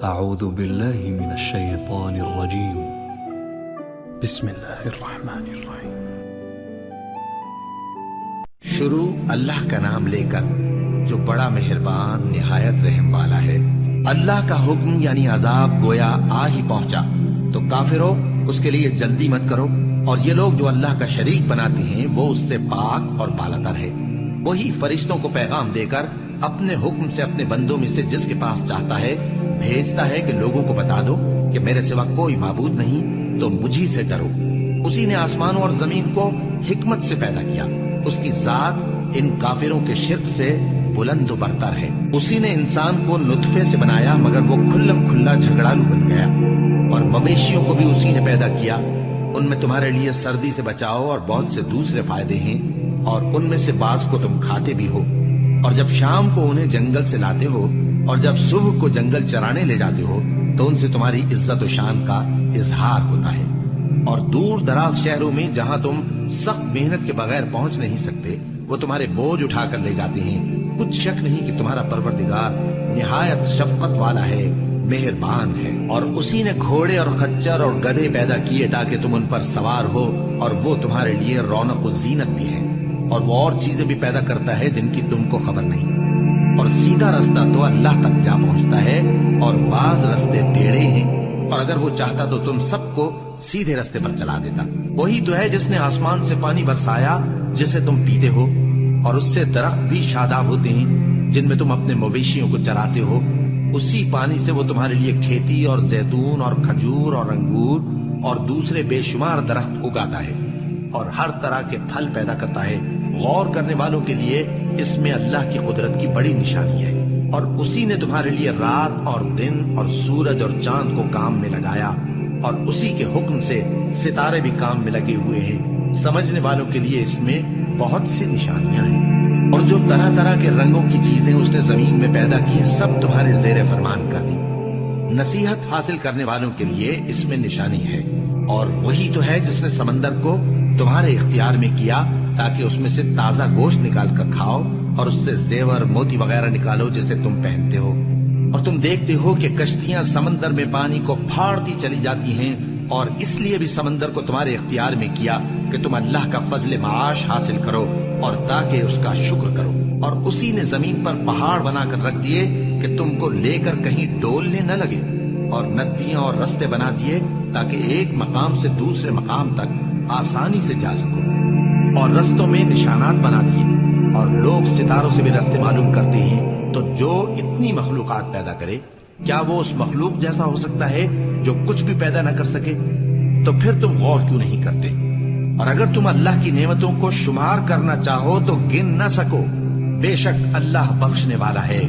اعوذ باللہ من الشیطان الرجیم بسم اللہ الرحمن الرحیم۔ شروع اللہ کا نام لے کر جو بڑا مہربان نہایت رحم والا ہے۔ اللہ کا حکم یعنی عذاب گویا آ ہی پہنچا تو کافروں اس کے لیے جلدی مت کرو، اور یہ لوگ جو اللہ کا شریک بناتے ہیں وہ اس سے پاک اور بالاتر ہے۔ وہی فرشتوں کو پیغام دے کر اپنے حکم سے اپنے بندوں میں سے جس کے پاس چاہتا ہے بھیجتا ہے کہ لوگوں کو بتا دو کہ میرے سوا کوئی معبود نہیں، تو مجھی سے ڈرو۔ اسی نے آسمانوں اور زمین کو حکمت سے پیدا کیا، اس کی ذات ان کافروں کے شرک سے بلند و برتر ہے۔ اسی نے انسان کو نطفے سے بنایا مگر وہ کھلم کھلا جھگڑالو بن گیا، اور مویشیوں کو بھی اسی نے پیدا کیا، ان میں تمہارے لیے سردی سے بچاؤ اور بہت سے دوسرے فائدے ہیں، اور ان میں سے بعض کو تم کھاتے بھی ہو۔ اور جب شام کو انہیں جنگل سے لاتے ہو اور جب صبح کو جنگل چرانے لے جاتے ہو تو ان سے تمہاری عزت و شان کا اظہار ہوتا ہے۔ اور دور دراز شہروں میں جہاں تم سخت محنت کے بغیر پہنچ نہیں سکتے وہ تمہارے بوجھ اٹھا کر لے جاتے ہیں۔ کچھ شک نہیں کہ تمہارا پروردگار نہایت شفقت والا ہے، مہربان ہے۔ اور اسی نے گھوڑے اور خچر اور گدھے پیدا کیے تاکہ تم ان پر سوار ہو، اور وہ تمہارے لیے رونق و زینت بھی ہے۔ اور وہ اور چیزیں بھی پیدا کرتا ہے جن کی تم کو خبر نہیں۔ اور سیدھا رستہ تو اللہ تک جا پہنچتا ہے، اور بعض رستے ٹیڑھے ہیں، اور اگر وہ چاہتا تو تم سب کو سیدھے رستے پر چلا دیتا۔ وہی تو ہے جس نے آسمان سے پانی برسایا جسے تم پیتے ہو، اور اس سے درخت بھی شاداب ہوتے ہیں جن میں تم اپنے مویشیوں کو چراتے ہو۔ اسی پانی سے وہ تمہارے لیے کھیتی اور زیتون اور کھجور اور انگور اور دوسرے بے شمار درخت اگاتا ہے، اور ہر طرح کے پھل پیدا کرتا ہے۔ غور کرنے والوں کے لیے اس میں اللہ کی قدرت کی بڑی نشانی ہے۔ اور اسی نے تمہارے لیے رات اور دن اور سورج اور چاند کو کام میں لگایا، اور اسی کے حکم سے ستارے بھی کام میں لگے ہوئے ہیں۔ سمجھنے والوں کے لیے اس میں بہت سی نشانیاں ہیں۔ اور جو طرح طرح کے رنگوں کی چیزیں اس نے زمین میں پیدا کی سب تمہارے زیر فرمان کر دی۔ نصیحت حاصل کرنے والوں کے لیے اس میں نشانی ہے۔ اور وہی تو ہے جس نے سمندر کو تمہارے اختیار میں کیا تاکہ اس میں سے تازہ گوشت نکال کر کھاؤ، اور اس سے زیور موتی وغیرہ نکالو جسے تم پہنتے ہو۔ اور تم دیکھتے ہو کہ کشتیاں سمندر میں پانی کو پھاڑتی چلی جاتی ہیں، اور اس لیے بھی سمندر کو تمہارے اختیار میں کیا کہ تم اللہ کا فضل معاش حاصل کرو اور تاکہ اس کا شکر کرو۔ اور اسی نے زمین پر پہاڑ بنا کر رکھ دیے کہ تم کو لے کر کہیں ڈولنے نہ لگے، اور ندیاں اور رستے بنا دیے تاکہ ایک مقام سے دوسرے مقام تک آسانی سے جا سکو۔ اور رستوں میں نشانات بنا دیے، اور لوگ ستاروں سے بھی رستے معلوم کرتے ہیں۔ تو جو اتنی مخلوقات پیدا کرے کیا وہ اس مخلوق جیسا ہو سکتا ہے جو کچھ بھی پیدا نہ کر سکے؟ تو پھر تم غور کیوں نہیں کرتے؟ اور اگر تم اللہ کی نعمتوں کو شمار کرنا چاہو تو گن نہ سکو۔ بے شک اللہ بخشنے والا ہے،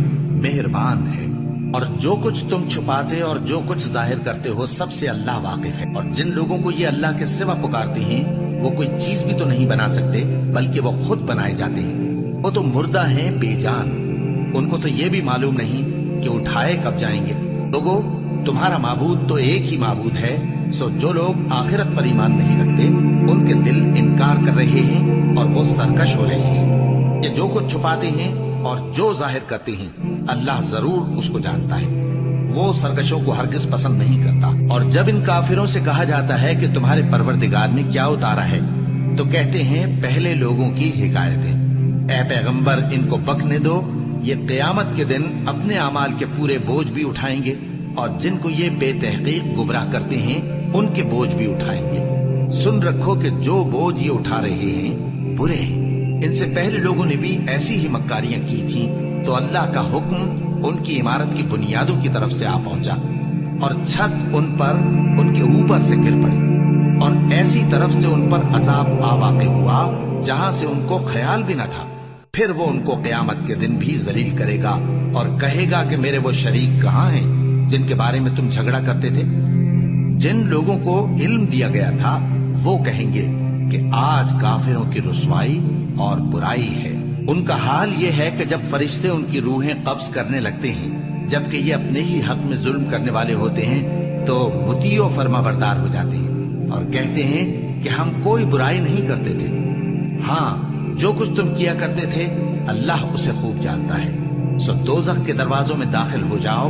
مہربان ہے۔ اور جو کچھ تم چھپاتے اور جو کچھ ظاہر کرتے ہو سب سے اللہ واقف ہے۔ اور جن لوگوں کو یہ اللہ کے سوا پکارتے ہیں وہ کوئی چیز بھی تو نہیں بنا سکتے بلکہ وہ خود بنائے جاتے ہیں۔ وہ تو مردہ ہیں بے جان، ان کو تو یہ بھی معلوم نہیں کہ اٹھائے کب جائیں گے۔ لوگوں تمہارا معبود تو ایک ہی معبود ہے، سو جو لوگ آخرت پر ایمان نہیں رکھتے ان کے دل انکار کر رہے ہیں اور وہ سرکش ہو رہے ہیں۔ یہ جو کچھ چھپاتے ہیں اور جو ظاہر کرتے ہیں اللہ ضرور اس کو جانتا ہے، وہ سرکشوں کو ہرگز پسند نہیں کرتا۔ اور جب ان کافروں سے کہا جاتا ہے کہ تمہارے پروردگار نے کیا اتارا ہے تو کہتے ہیں پہلے لوگوں کی حکایتیں۔ اے پیغمبر ان کو بکنے دو، یہ قیامت کے دن اپنے اعمال کے پورے بوجھ بھی اٹھائیں گے، اور جن کو یہ بے تحقیق گمراہ کرتے ہیں ان کے بوجھ بھی اٹھائیں گے۔ سن رکھو کہ جو بوجھ یہ اٹھا رہے ہیں برے ہیں۔ ان سے پہلے لوگوں نے بھی ایسی ہی مکاریاں کی تھیں تو اللہ کا حکم ان کی عمارت کی بنیادوں کی طرف سے آ پہنچا، اور چھت ان پر ان کے اوپر سے گر پڑی، اور ایسی طرف سے ان پر عذاب آ واقع ہوا جہاں سے ان کو خیال بھی نہ تھا۔ پھر وہ ان کو قیامت کے دن بھی ذلیل کرے گا اور کہے گا کہ میرے وہ شریک کہاں ہیں جن کے بارے میں تم جھگڑا کرتے تھے؟ جن لوگوں کو علم دیا گیا تھا وہ کہیں گے کہ آج کافروں کی رسوائی اور برائی ہے۔ ان کا حال یہ ہے کہ جب فرشتے ان کی روحیں قبض کرنے لگتے ہیں جبکہ یہ اپنے ہی حق میں ظلم کرنے والے ہوتے ہیں تو مطیع و فرما بردار ہو جاتے ہیں اور کہتے ہیں کہ ہم کوئی برائی نہیں کرتے تھے۔ ہاں جو کچھ تم کیا کرتے تھے اللہ اسے خوب جانتا ہے۔ سو دوزخ کے دروازوں میں داخل ہو جاؤ،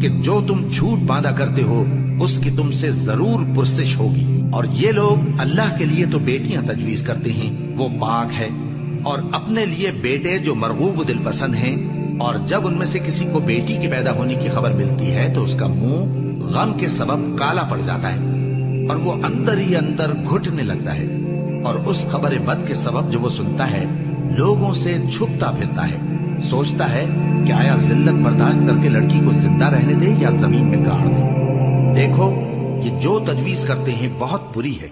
کہ جو تم جھوٹ باندھا کرتے ہو اس کی تم سے ضرور پرسش ہوگی. اور یہ لوگ اللہ کے لیے تو بیٹیاں تجویز کرتے ہیں، وہ پاک ہے، اور اپنے لیے بیٹے جو مرغوب دل پسند ہیں، اور جب ان میں سے کسی کو بیٹی کے پیدا ہونے کی خبر ملتی ہے تو اس کا منہ غم کے سبب کالا پڑ جاتا ہے اور وہ اندر ہی اندر گھٹنے لگتا ہے، اور اس خبر بد کے سبب جو وہ سنتا ہے لوگوں سے چھپتا پھرتا ہے، سوچتا ہے کہ آیا ذلت برداشت کر کے لڑکی کو زندہ رہنے دے یا زمین میں گاڑ دے. دیکھو یہ جو تجویز کرتے ہیں بہت بری ہے.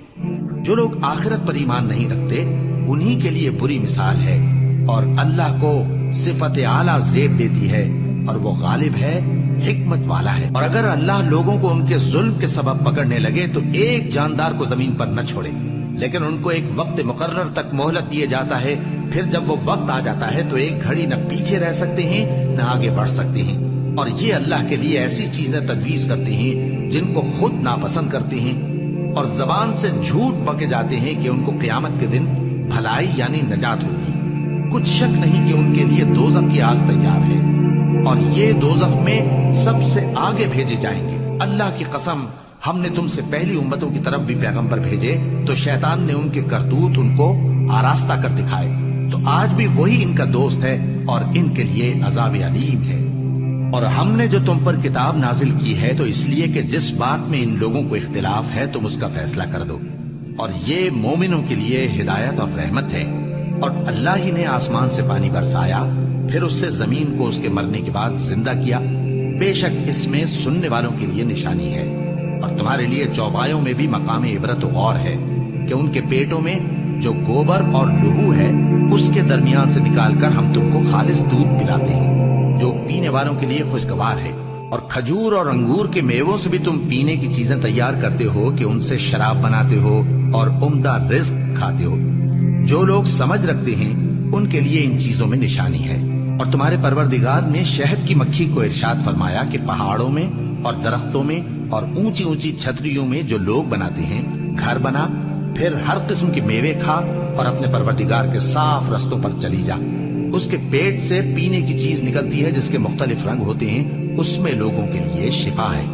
جو لوگ آخرت پر ایمان نہیں رکھتے انہی کے لیے بری مثال ہے، اور اللہ کو صفت اعلیٰ زیب دیتی ہے اور وہ غالب ہے، حکمت والا ہے. اور اگر اللہ لوگوں کو ان کے ظلم کے سبب پکڑنے لگے تو ایک جاندار کو زمین پر نہ چھوڑے، لیکن ان کو ایک وقت مقرر تک مہلت دیے جاتا ہے. پھر جب وہ وقت آ جاتا ہے تو ایک گھڑی نہ پیچھے رہ سکتے ہیں نہ آگے بڑھ سکتے ہیں. اور یہ اللہ کے لیے ایسی چیزیں تجویز کرتے ہیں جن کو خود ناپسند کرتے ہیں، اور زبان سے جھوٹ بکے جاتے ہیں کہ ان کو قیامت کے دن بھلائی یعنی نجات ہوگی. کچھ شک نہیں کہ ان کے لیے دوزخ کی آگ تیار ہے، اور یہ دوزخ میں سب سے آگے بھیجے جائیں گے. اللہ کی قسم ہم نے تم سے پہلی امتوں کی طرف بھی پیغمبر بھیجے تو شیطان نے ان کے کرتوت ان کو آراستہ کر دکھائے، تو آج بھی وہی ان کا دوست ہے اور ان کے لیے عذاب علیم ہے. اور ہم نے جو تم پر کتاب نازل کی ہے تو اس لیے کہ جس بات میں ان لوگوں کو اختلاف ہے تم اس کا فیصلہ کر دو، اور یہ مومنوں کے لیے ہدایت اور رحمت ہے. اور اللہ ہی نے آسمان سے پانی برسایا، پھر اس سے زمین کو اس کے مرنے کے بعد زندہ کیا. بے شک اس میں سننے والوں کے لیے نشانی ہے، اور تمہارے لیے چوپایوں میں بھی مقام عبرت و غور ہے کہ ان کے پیٹوں میں جو گوبر اور لہو ہے اس کے درمیان سے نکال کر ہم تم کو خالص دودھ پلاتے ہیں جو پینے والوں کے لیے خوشگوار ہے. اور کھجور اور انگور کے میووں سے بھی تم پینے کی چیزیں تیار کرتے ہو کہ ان سے شراب بناتے ہو اور عمدہ رزق کھاتے ہو. جو لوگ سمجھ رکھتے ہیں ان کے لیے ان چیزوں میں نشانی ہے. اور تمہارے پروردگار نے شہد کی مکھی کو ارشاد فرمایا کہ پہاڑوں میں اور درختوں میں اور اونچی اونچی چھتریوں میں جو لوگ بناتے ہیں گھر بنا، پھر ہر قسم کے میوے کھا اور اپنے پروردگار کے صاف رستوں پر چلی جا. اس کے پیٹ سے پینے کی چیز نکلتی ہے جس کے مختلف رنگ ہوتے ہیں، اس میں لوگوں کے لیے شفا ہے.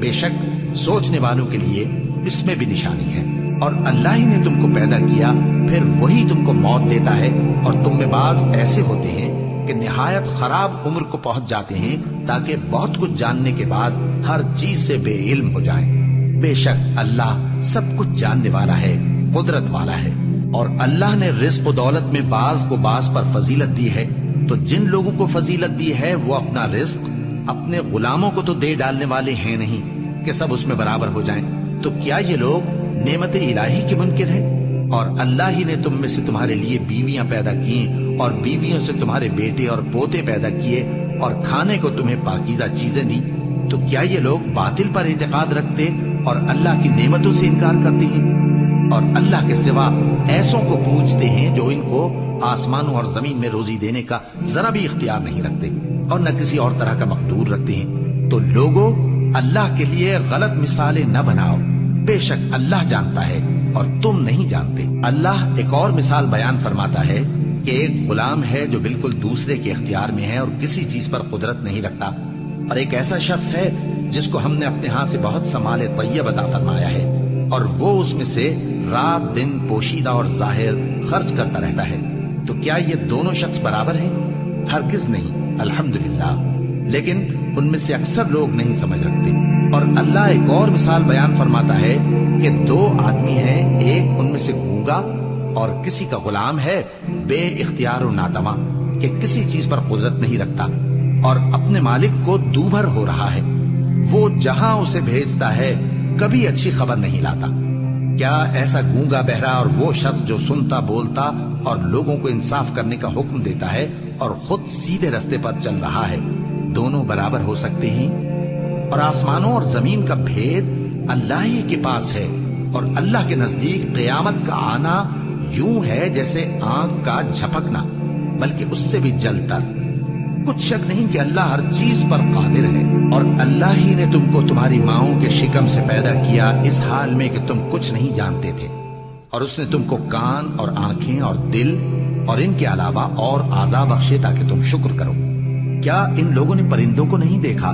بے شک سوچنے والوں کے لیے اس میں بھی نشانی ہے. اور اللہ ہی نے تم کو پیدا کیا، پھر وہی تم کو موت دیتا ہے. اور تم میں بعض ایسے ہوتے ہیں کہ نہایت خراب عمر کو پہنچ جاتے ہیں تاکہ بہت کچھ جاننے کے بعد ہر چیز سے بے علم ہو جائیں. بے شک اللہ سب کچھ جاننے والا ہے، قدرت والا ہے. اور اللہ نے رزق و دولت میں بعض کو بعض پر فضیلت دی ہے، تو جن لوگوں کو فضیلت دی ہے وہ اپنا رزق اپنے غلاموں کو تو دے ڈالنے والے ہیں نہیں کہ سب اس میں برابر ہو جائیں. تو کیا یہ لوگ نعمت الہی کے منکر ہیں؟ اور اللہ ہی نے تم میں سے تمہارے لیے بیویاں پیدا کی اور بیویوں سے تمہارے بیٹے اور پوتے پیدا کیے اور کھانے کو تمہیں پاکیزہ چیزیں دی. تو کیا یہ لوگ باطل پر اعتقاد رکھتے اور اللہ کی نعمتوں سے انکار کرتے ہیں؟ اور اللہ کے سوا ایسوں کو پوجتے ہیں جو ان کو آسمانوں اور زمین میں روزی دینے کا ذرا بھی اختیار نہیں رکھتے اور نہ کسی اور طرح کا مقدور رکھتے ہیں. تو لوگوں اللہ کے لیے غلط مثالیں نہ بناؤ، بے شک اللہ جانتا ہے اور تم نہیں جانتے. اللہ ایک اور مثال بیان فرماتا ہے کہ ایک غلام ہے جو بالکل دوسرے کے اختیار میں ہے اور کسی چیز پر قدرت نہیں رکھتا، اور ایک ایسا شخص ہے جس کو ہم نے اپنے ہاں سے بہت سا مال طیب عطا فرمایا ہے اور وہ اس میں سے رات دن پوشیدہ اور ظاہر خرچ کرتا رہتا ہے. تو کیا یہ دونوں شخص برابر ہیں؟ ہرگز نہیں، الحمدللہ. لیکن ان میں سے اکثر لوگ نہیں سمجھ رکھتے. اور اللہ ایک اور مثال بیان فرماتا ہے کہ دو آدمی ہیں، ایک ان میں سے گونگا اور کسی کا غلام ہے بے اختیار و ناتواں کہ کسی چیز پر قدرت نہیں رکھتا اور اپنے مالک کو دوبھر ہو رہا ہے. وہ جہاں اسے بھیجتا ہے کبھی اچھی خبر نہیں لاتا. کیا ایسا گونگا بہرا اور وہ شخص جو سنتا بولتا اور لوگوں کو انصاف کرنے کا حکم دیتا ہے اور خود سیدھے رستے پر چل رہا ہے، دونوں برابر ہو سکتے ہیں؟ اور آسمانوں اور زمین کا بھید اللہ ہی کے پاس ہے، اور اللہ کے نزدیک قیامت کا آنا یوں ہے جیسے آنکھ کا جھپکنا، بلکہ اس سے بھی جلد تر. کچھ شک نہیں کہ اللہ ہر چیز پر قادر ہے. اور اللہ ہی نے تم کو تمہاری ماؤں کے شکم سے پیدا کیا اس حال میں کہ تم کچھ نہیں جانتے تھے، اور اس نے تم کو کان اور آنکھیں اور دل اور ان کے علاوہ اور اعضاء بخشے تاکہ تم شکر کرو. کیا ان لوگوں نے پرندوں کو نہیں دیکھا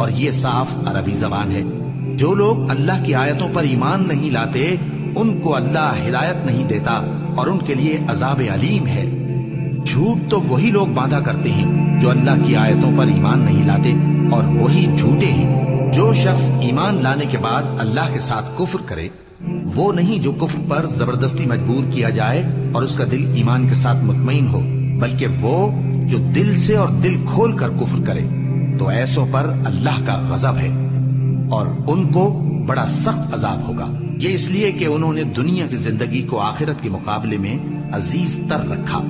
اور یہ صاف عربی زبان ہے۔ جو لوگ اللہ کی آیتوں پر ایمان نہیں لاتے ان کو اللہ ہدایت نہیں دیتا اور ان کے لیے عذاب علیم ہے۔ جھوٹ تو وہی لوگ باندھا کرتے ہیں جو اللہ کی آیتوں پر ایمان نہیں لاتے، اور وہی جھوٹے ہیں۔ جو شخص ایمان لانے کے بعد اللہ کے ساتھ کفر کرے وہ نہیں جو کفر پر زبردستی مجبور کیا جائے اور اس کا دل ایمان کے ساتھ مطمئن ہو، بلکہ وہ جو دل سے اور دل کھول کر کفر کرے، تو ایسوں پر اللہ کا غضب ہے اور ان کو بڑا سخت عذاب ہوگا۔ یہ اس لیے کہ انہوں نے دنیا کی زندگی کو آخرت کے مقابلے میں عزیز تر رکھا،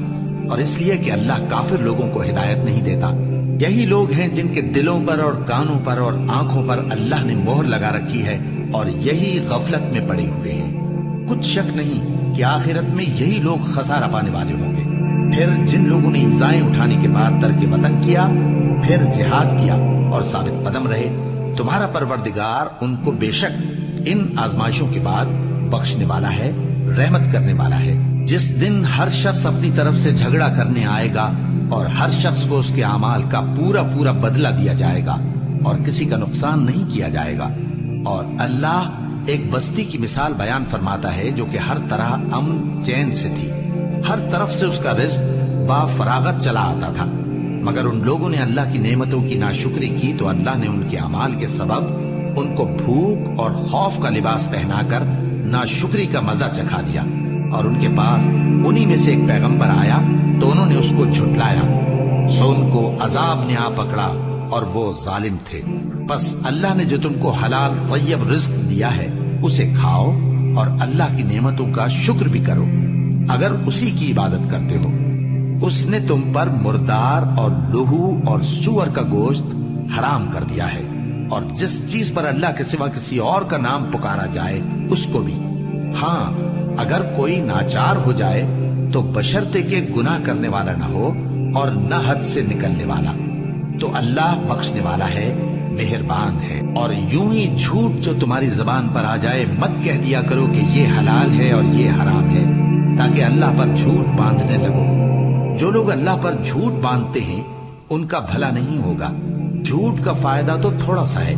اور اس لیے کہ اللہ کافر لوگوں کو ہدایت نہیں دیتا۔ یہی لوگ ہیں جن کے دلوں پر اور کانوں پر اور آنکھوں پر اللہ نے مہر لگا رکھی ہے، اور یہی غفلت میں پڑے ہوئے ہیں۔ کچھ شک نہیں کہ آخرت میں یہی لوگ خسارہ پانے والے ہوں گے۔ پھر جن لوگوں نے ایذائیں اٹھانے کے بعد ترک وطن کیا، پھر جہاد کیا اور ثابت قدم رہے، تمہارا پروردگار ان کو بے شک ان آزمائشوں کے بعد بخشنے والا ہے، رحمت کرنے والا ہے۔ جس دن ہر شخص اپنی طرف سے جھگڑا کرنے آئے گا اور ہر شخص کو اس کے اعمال کا پورا پورا بدلہ دیا جائے گا اور کسی کا نقصان نہیں کیا جائے گا۔ اور اللہ ایک بستی کی مثال بیان فرماتا ہے جو کہ ہر طرح امن چین سے تھی، ہر طرف سے اس کا رزق با فراغت چلا آتا تھا، مگر ان لوگوں نے اللہ کی نعمتوں کی ناشکری کی تو اللہ نے ان کے اعمال کے سبب ان کو بھوک اور خوف کا لباس پہنا کر ناشکری کا مزہ چکھا دیا۔ اور ان کے پاس انہی میں سے ایک پیغمبر آیا تو انہوں نے اس کو جھٹلایا، سو ان کو عذاب نے آ پکڑا اور وہ ظالم تھے۔ بس اللہ نے جو تم کو حلال طیب رزق دیا ہے اسے کھاؤ اور اللہ کی نعمتوں کا شکر بھی کرو اگر اسی کی عبادت کرتے ہو۔ اس نے تم پر مردار اور لہو اور سور کا گوشت حرام کر دیا ہے، اور جس چیز پر اللہ کے سوا کسی اور کا نام پکارا جائے اس کو بھی۔ ہاں اگر کوئی ناچار ہو جائے تو بشرطے کہ گناہ کرنے والا نہ ہو اور نہ حد سے نکلنے والا، تو اللہ بخشنے والا ہے، مہربان ہے۔ اور یوں ہی جھوٹ جو تمہاری زبان پر آ جائے مت کہہ دیا کرو کہ یہ حلال ہے اور یہ حرام ہے، تاکہ اللہ پر جھوٹ باندھنے لگو۔ جو لوگ اللہ پر جھوٹ باندھتے ہیں ان کا بھلا نہیں ہوگا۔ جھوٹ کا فائدہ تو تھوڑا سا ہے،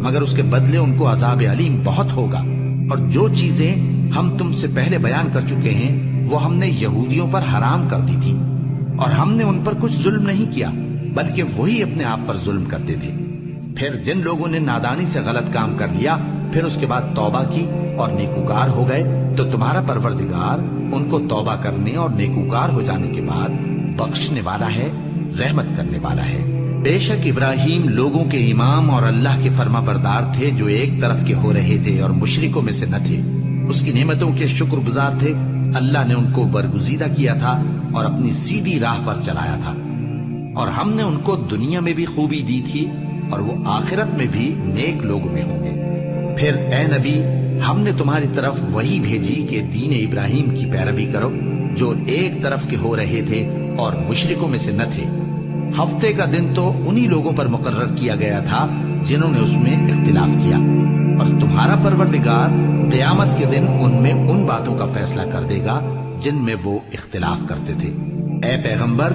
مگر اس کے بدلے ان کو عذاب علیم بہت ہوگا۔ اور جو چیزیں ہم تم سے پہلے بیان کر چکے ہیں وہ ہم نے یہودیوں پر حرام کر دی تھی، اور ہم نے ان پر کچھ ظلم نہیں کیا بلکہ وہی اپنے آپ پر ظلم کرتے تھے۔ پھر جن لوگوں نے نادانی سے غلط کام کر لیا پھر اس کے بعد توبہ کی اور نیکوکار ہو گئے تو تمہارا پروردگار ان کو توبہ کرنے اور نیکوکار ہو جانے کے بعد بخشنے والا ہے، رحمت کرنے والا ہے۔ بے شک ابراہیم لوگوں کے امام اور اللہ کے فرما بردار تھے جو ایک طرف کے ہو رہے تھے اور مشرکوں میں سے نہ تھے۔ اس کی نعمتوں کے شکر گزار تھے۔ اللہ نے ان کو برگزیدہ کیا تھا اور اپنی سیدھی راہ پر چلایا تھا، اور ہم نے ان کو دنیا میں بھی خوبی دی تھی اور وہ آخرت میں بھی نیک لوگوں میں ہوں گے۔ پھر اے نبی ہم نے تمہاری طرف وہی بھیجی کہ دین ابراہیم کی پیروی کرو جو ایک طرف کے ہو رہے تھے اور مشرکوں میں سے نہ تھے۔ ہفتے کا دن تو انہی لوگوں پر مقرر کیا گیا تھا جنہوں نے اس میں اختلاف کیا، اور تمہارا پروردگار قیامت کے دن ان میں ان باتوں کا فیصلہ کر دے گا جن میں وہ اختلاف کرتے تھے۔ اے پیغمبر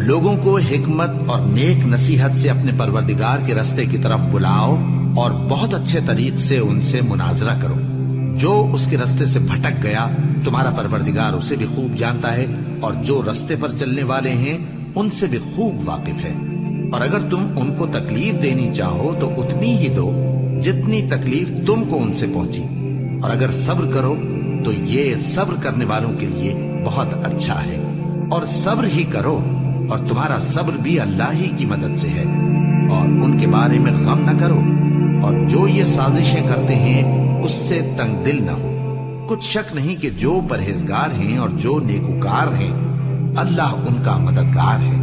لوگوں کو حکمت اور نیک نصیحت سے اپنے پروردگار کے رستے کی طرف بلاؤ اور بہت اچھے طریق سے ان سے مناظرہ کرو۔ جو اس کے رستے سے بھٹک گیا تمہارا پروردگار اسے بھی خوب جانتا ہے، اور جو رستے پر چلنے والے ہیں ان سے بھی خوب واقف ہے۔ اور اگر تم ان کو تکلیف دینی چاہو تو اتنی ہی دو جتنی تکلیف تم کو ان سے پہنچی، اور اگر صبر کرو تو یہ صبر کرنے والوں کے لیے بہت اچھا ہے۔ اور صبر ہی کرو، اور تمہارا صبر بھی اللہ ہی کی مدد سے ہے، اور ان کے بارے میں غم نہ کرو، اور جو یہ سازشیں کرتے ہیں اس سے تنگ دل نہ ہو۔ کچھ شک نہیں کہ جو پرہیزگار ہیں اور جو نیکوکار ہیں اللہ ان کا مددگار ہے۔